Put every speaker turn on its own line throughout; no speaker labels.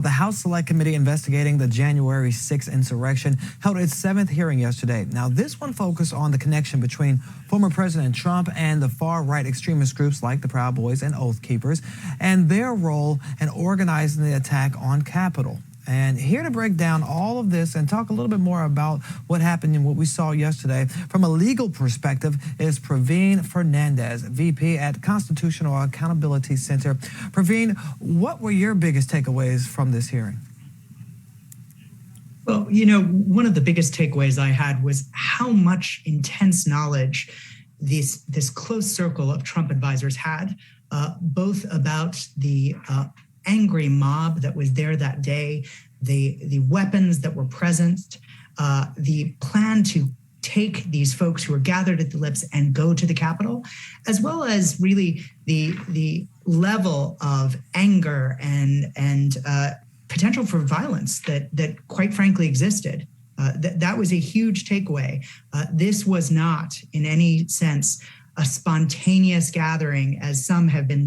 The House Select Committee investigating the January 6th insurrection held its 7th hearing yesterday. Now, this one focused on the connection between former President Trump and the far-right extremist groups like the Proud Boys and Oath Keepers and their role in organizing the attack on Capitol. And here to break down all of this and talk a little bit more about what happened and what we saw yesterday from a legal perspective is Praveen Fernandes, VP at Constitutional Accountability Center. Praveen, what were your biggest takeaways from this hearing?
Well, one of the biggest takeaways I had was how much intense knowledge this close circle of Trump advisors had, both about the angry mob that was there that day, the weapons that were present, the plan to take these folks who were gathered at the lips and go to the Capitol, as well as really the level of anger and potential for violence that quite frankly existed. That was a huge takeaway. This was not in any sense a spontaneous gathering, as some have been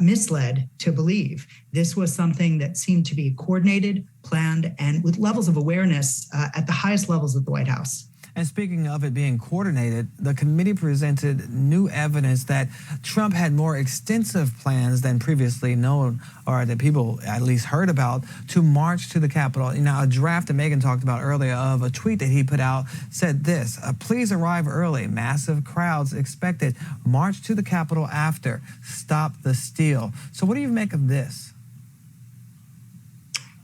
misled to believe. This was something that seemed to be coordinated, planned, and with levels of awareness at the highest levels of the White House.
And speaking of it being coordinated, the committee presented new evidence that Trump had more extensive plans than previously known, or that people at least heard about, to march to the Capitol. Now, a draft that Megan talked about earlier of a tweet that he put out said this: please arrive early, massive crowds expected, march to the Capitol after, stop the steal. So what do you make of this?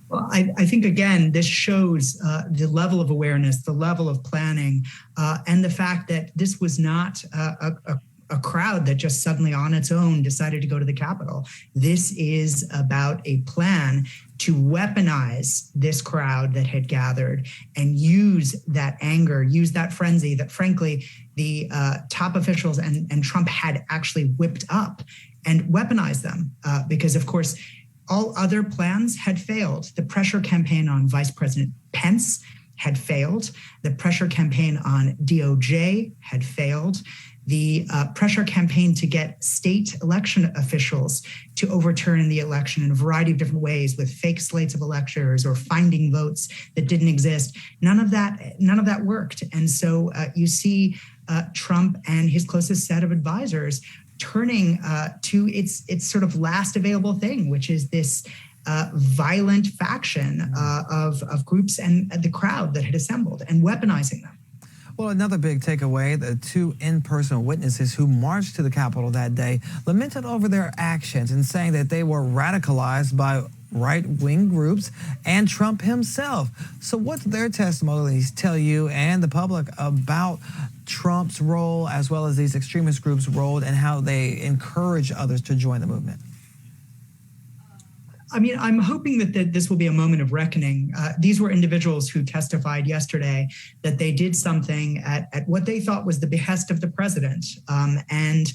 Well, I think, again, this shows the level of awareness, the level of planning, and the fact that this was not a crowd that just suddenly on its own decided to go to the Capitol. This is about a plan to weaponize this crowd that had gathered and use that anger, use that frenzy that, frankly, the top officials and Trump had actually whipped up, and weaponize them because, of course, all other plans had failed. The pressure campaign on Vice President Pence had failed. The pressure campaign on DOJ had failed. The pressure campaign to get state election officials to overturn the election in a variety of different ways with fake slates of electors or finding votes that didn't exist. None of that worked. And so you see Trump and his closest set of advisors turning to its sort of last available thing, which is this violent faction of groups and the crowd that had assembled, and weaponizing them.
Well, another big takeaway, the two in-person witnesses who marched to the Capitol that day lamented over their actions and saying that they were radicalized by right-wing groups and Trump himself. So what's their testimonies tell you and the public about Trump's role as well as these extremist groups' role and how they encourage others to join the movement?
I mean, I'm hoping that this will be a moment of reckoning. These were individuals who testified yesterday that they did something at what they thought was the behest of the president. And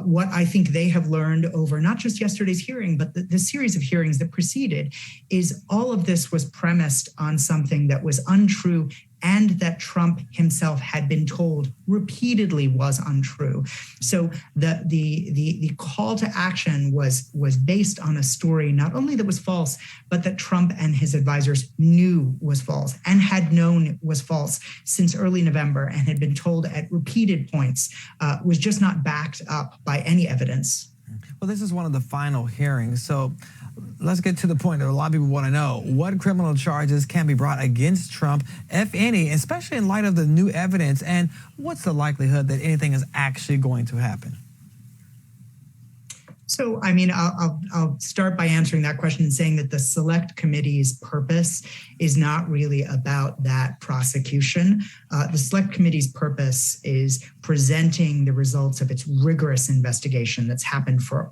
what I think they have learned over not just yesterday's hearing, but the series of hearings that preceded, is all of this was premised on something that was untrue and that Trump himself had been told repeatedly was untrue. So the call to action was based on a story not only that was false, but that Trump and his advisors knew was false and had known was false since early November and had been told at repeated points, was just not backed up by any evidence.
Well, this is one of the final hearings, so let's get to the point that a lot of people want to know. What criminal charges can be brought against Trump, if any, especially in light of the new evidence, and what's the likelihood that anything is actually going to happen?
So, I mean, I'll start by answering that question and saying that the Select Committee's purpose is not really about that prosecution. The Select Committee's purpose is presenting the results of its rigorous investigation that's happened for,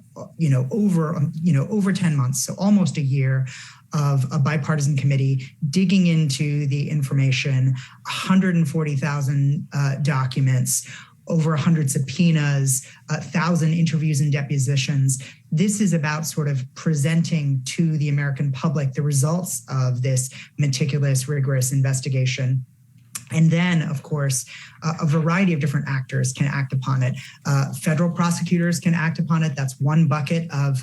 over 10 months, so almost a year, of a bipartisan committee digging into the information, 140,000 documents, over 100 subpoenas, 1,000 interviews and depositions. This is about sort of presenting to the American public the results of this meticulous, rigorous investigation. And then, of course, a variety of different actors can act upon it. Federal prosecutors can act upon it. That's one bucket of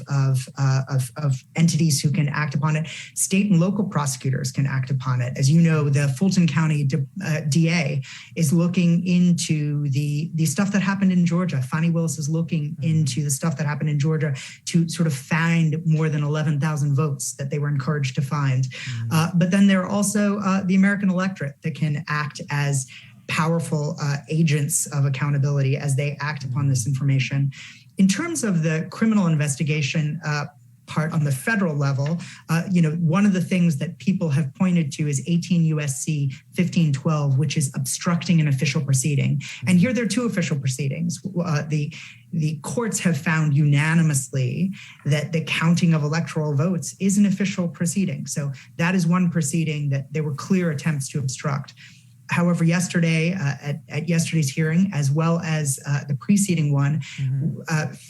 entities who can act upon it. State and local prosecutors can act upon it. As you know, the Fulton County DA is looking into the stuff that happened in Georgia. Fani Willis is looking into the stuff that happened in Georgia to sort of find more than 11,000 votes that they were encouraged to find. But then there are also the American electorate that can act as powerful agents of accountability as they act upon this information. In terms of the criminal investigation part on the federal level, one of the things that people have pointed to is 18 USC 1512, which is obstructing an official proceeding. And here there are two official proceedings. The courts have found unanimously that the counting of electoral votes is an official proceeding. So that is one proceeding that there were clear attempts to obstruct. However, yesterday, at yesterday's hearing, as well as the preceding one,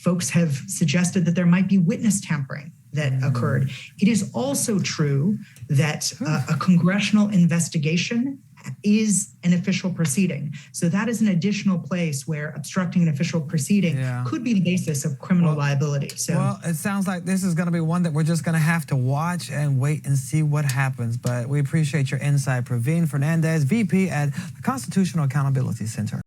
folks have suggested that there might be witness tampering that occurred. It is also true that a congressional investigation is an official proceeding. So that is an additional place where obstructing an official proceeding could be the basis of criminal liability.
Well, it sounds like this is going to be one that we're just going to have to watch and wait and see what happens. But we appreciate your insight. Praveen Fernandes, VP at the Constitutional Accountability Center.